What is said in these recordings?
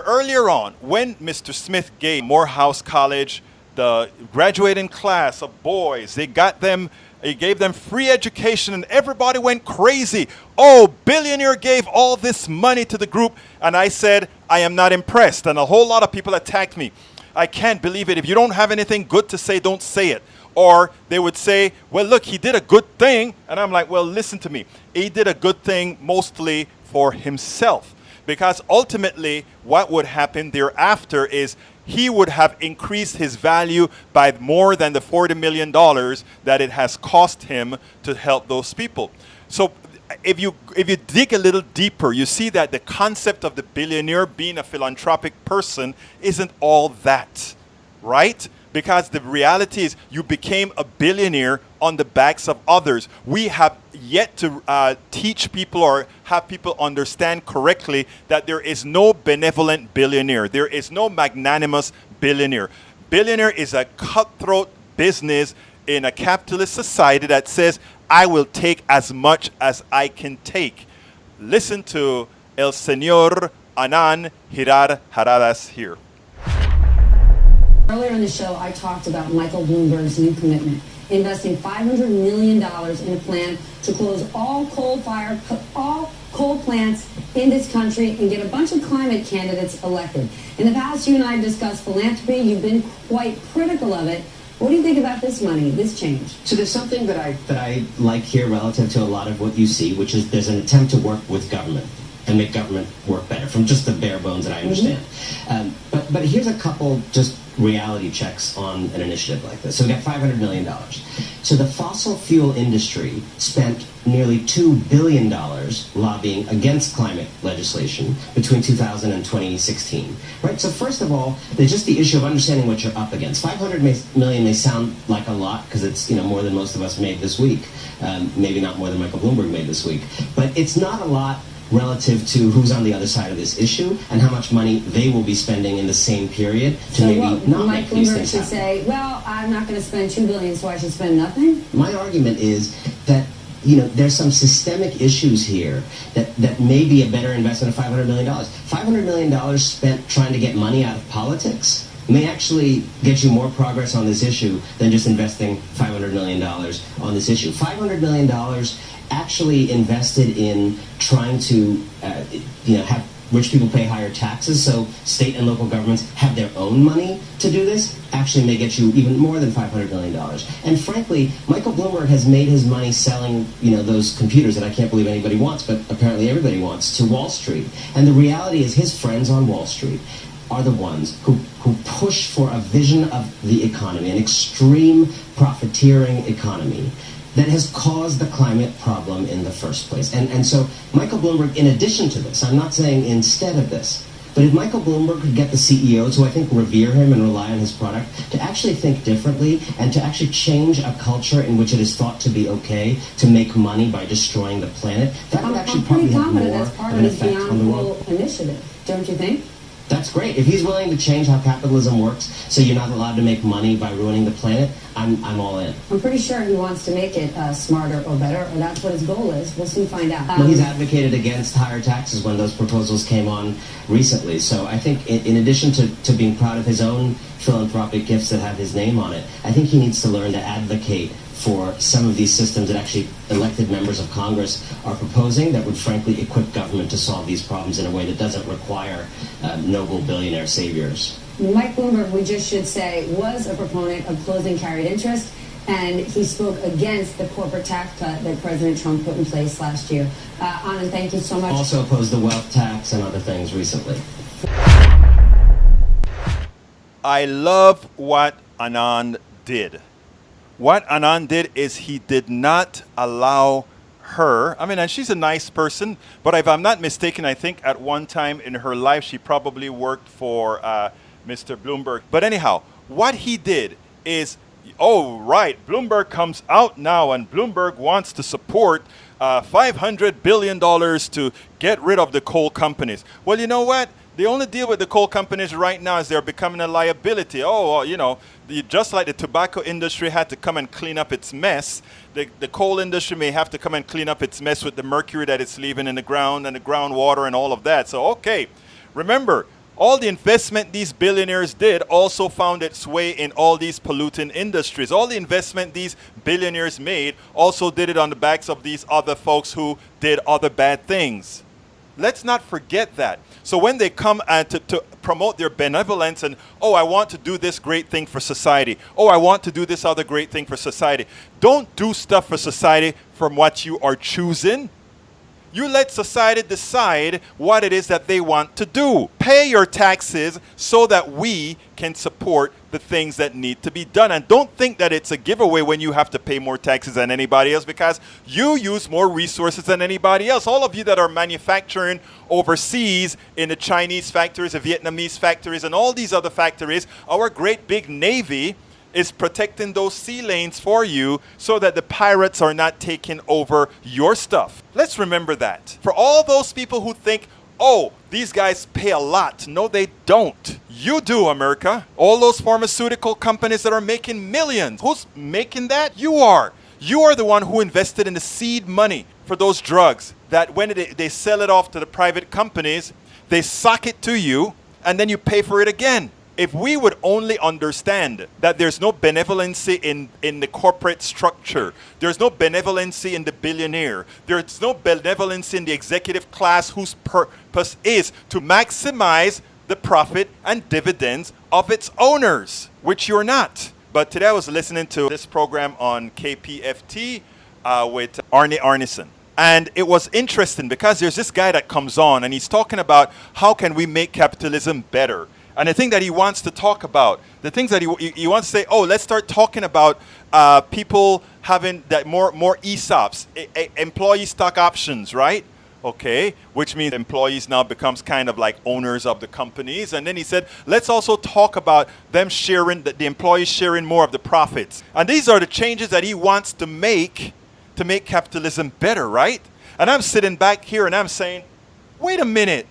earlier on, when Mr. Smith gave Morehouse College the graduating class of boys, he gave them free education and everybody went crazy. Oh, Billionaire gave all this money to the group. And I said, I am not impressed. And a whole lot of people attacked me. I can't believe it. If you don't have anything good to say, don't say it. Or they would say, well, look, he did a good thing. And I'm like, well, listen to me. He did a good thing mostly for himself. Because ultimately, what would happen thereafter is he would have increased his value by more than the $40 million that it has cost him to help those people. So if you dig a little deeper, you see that the concept of the billionaire being a philanthropic person isn't all that, right? Because the reality is you became a billionaire on the backs of others. We have yet to teach people or have people understand correctly that there is no benevolent billionaire. There is no magnanimous billionaire. Billionaire is a cutthroat business in a capitalist society that says, I will take as much as I can take. Listen to El Señor Anand Giridharadas here. Earlier in the show, I talked about Michael Bloomberg's new commitment, investing $500 million in a plan to close all coal plants in this country and get a bunch of climate candidates elected. In the past, you and I have discussed philanthropy. You've been quite critical of it. What do you think about this money, this change? So there's something that I like here relative to a lot of what you see, which is there's an attempt to work with government and make government work better, from just the bare bones that I understand. But here's a couple just reality checks on an initiative like this. So we got $500 million. So the fossil fuel industry spent nearly $2 billion lobbying against climate legislation between 2000 and 2016. Right? So first of all, there's just the issue of understanding what you're up against. $500 million may sound like a lot because it's more than most of us made this week. Maybe not more than Michael Bloomberg made this week. But it's not a lot relative to who's on the other side of this issue and how much money they will be spending in the same period to not make these things happen. Should say, well, I'm not going to spend $2 billion, so I should spend nothing? My argument is that there's some systemic issues here that may be a better investment of $500 million. $500 million spent trying to get money out of politics may actually get you more progress on this issue than just investing $500 million on this issue. $500 million actually invested in trying to have rich people pay higher taxes so state and local governments have their own money to do this actually may get you even more than $500 million. And frankly, Michael Bloomberg has made his money selling those computers that I can't believe anybody wants, but apparently everybody wants, to Wall Street. And the reality is his friends on Wall Street are the ones who push for a vision of the economy, an extreme profiteering economy that has caused the climate problem in the first place. And so Michael Bloomberg, in addition to this, I'm not saying instead of this, but if Michael Bloomberg could get the CEOs who I think revere him and rely on his product to actually think differently and to actually change a culture in which it is thought to be okay to make money by destroying the planet, that would actually probably have more of an effect on the world. Initiative, don't you think? That's great. If he's willing to change how capitalism works so you're not allowed to make money by ruining the planet, I'm all in. I'm pretty sure he wants to make it smarter or better, or that's what his goal is. We'll soon find out. Well, he's advocated against higher taxes when those proposals came on recently. So I think in addition to being proud of his own philanthropic gifts that have his name on it, I think he needs to learn to advocate for some of these systems that actually elected members of Congress are proposing that would frankly equip government to solve these problems in a way that doesn't require noble billionaire saviors. Mike Bloomberg, we just should say, was a proponent of closing carried interest, and he spoke against the corporate tax cut that President Trump put in place last year. Anand, thank you so much. Also opposed the wealth tax and other things recently. I love what Anand did. What Anand did is he did not allow her, and she's a nice person, but if I'm not mistaken, I think at one time in her life she probably worked for Mr. Bloomberg. But anyhow, what he did is, Bloomberg comes out now and Bloomberg wants to support $500 billion to get rid of the coal companies. Well, you know what? The only deal with the coal companies right now is they're becoming a liability. Just like the tobacco industry had to come and clean up its mess, the coal industry may have to come and clean up its mess with the mercury that it's leaving in the ground and the groundwater and all of that. So, remember, All the investment these billionaires did also found its way in all these polluting industries. All the investment these billionaires made also did it on the backs of these other folks who did other bad things. Let's not forget that. So when they come and to promote their benevolence and, oh, I want to do this great thing for society. Oh, I want to do this other great thing for society. Don't do stuff for society from what you are choosing. You let society decide what it is that they want to do. Pay your taxes so that we can support the things that need to be done. And don't think that it's a giveaway when you have to pay more taxes than anybody else, because you use more resources than anybody else. All of you that are manufacturing overseas in the Chinese factories, the Vietnamese factories, and all these other factories, our great big Navy is protecting those sea lanes for you so that the pirates are not taking over your stuff. Let's remember that. For all those people who think, oh, these guys pay a lot. No, they don't. You do, America. All those pharmaceutical companies that are making millions. Who's making that? You are. You are the one who invested in the seed money for those drugs that when they sell it off to the private companies, they sock it to you and then you pay for it again. If we would only understand that there's no benevolency in the corporate structure, there's no benevolency in the billionaire, there's no benevolency in the executive class whose purpose is to maximize the profit and dividends of its owners, which you're not. But today I was listening to this program on KPFT with Arnesen. And it was interesting because there's this guy that comes on and he's talking about how can we make capitalism better. And the thing that he wants to talk about, the things that he wants to say, oh, let's start talking about people having that more ESOPs, employee stock options, right? Okay, which means employees now becomes kind of like owners of the companies. And then he said, let's also talk about them sharing, the employees sharing more of the profits. And these are the changes that he wants to make capitalism better, right? And I'm sitting back here and I'm saying, wait a minute.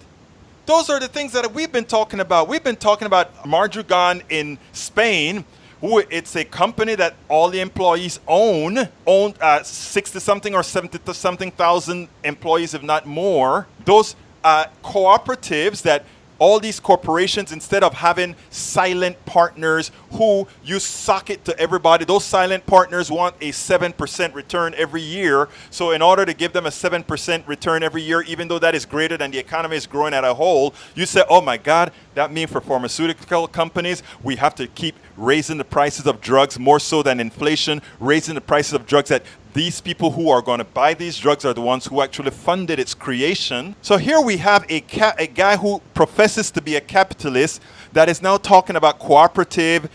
Those are the things that we've been talking about. We've been talking about Marjugan in Spain, who it's a company that all the employees own 60-something or 70-something thousand employees, if not more. Those cooperatives that all these corporations, instead of having silent partners who you sock it to everybody, those silent partners want a 7% return every year. So in order to give them a 7% return every year, even though that is greater than the economy is growing at a whole, you say, oh my God, that means for pharmaceutical companies, we have to keep raising the prices of drugs more so than inflation, raising the prices of drugs that these people who are going to buy these drugs are the ones who actually funded its creation. So here we have a guy who professes to be a capitalist that is now talking about cooperative,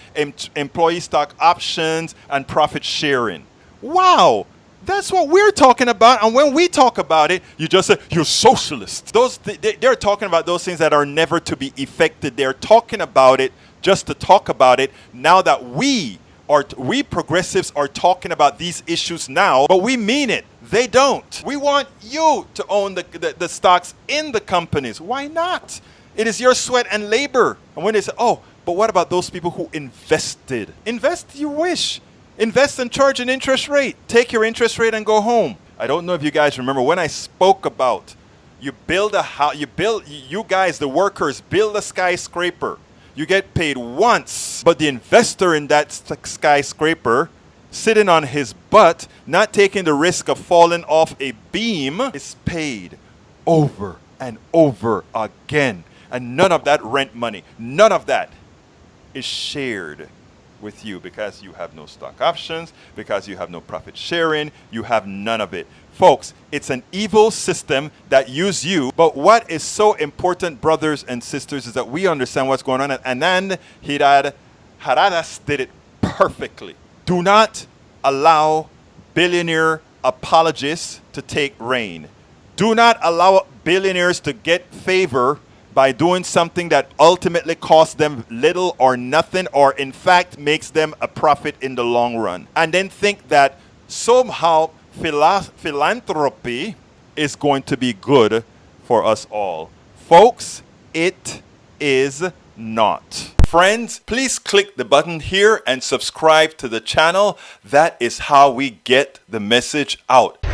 employee stock options, and profit sharing. Wow! That's what we're talking about. And when we talk about it, you just say, you're socialist. They're talking about those things that are never to be effected. They're talking about it just to talk about it now that we progressives are talking about these issues now, but we mean it. They don't. We want you to own the stocks in the companies. Why not? It is your sweat and labor. And when they say, oh, but what about those people who invested? Invest you wish. Invest and charge an interest rate. Take your interest rate and go home. I don't know if you guys remember when I spoke about you build a house, you guys, the workers, build a skyscraper. You get paid once, but the investor in that skyscraper, sitting on his butt, not taking the risk of falling off a beam, is paid over and over again. And none of that rent money, none of that is shared with you because you have no stock options, because you have no profit sharing, you have none of it. Folks, it's an evil system that uses you. But what is so important, brothers and sisters, is that we understand what's going on. And Anand Giridharadas did it perfectly. Do not allow billionaire apologists to take reign. Do not allow billionaires to get favor by doing something that ultimately costs them little or nothing, or in fact makes them a profit in the long run. And then think that somehow philanthropy is going to be good for us all. Folks, it is not. Friends, please click the button here and subscribe to the channel. That is how we get the message out.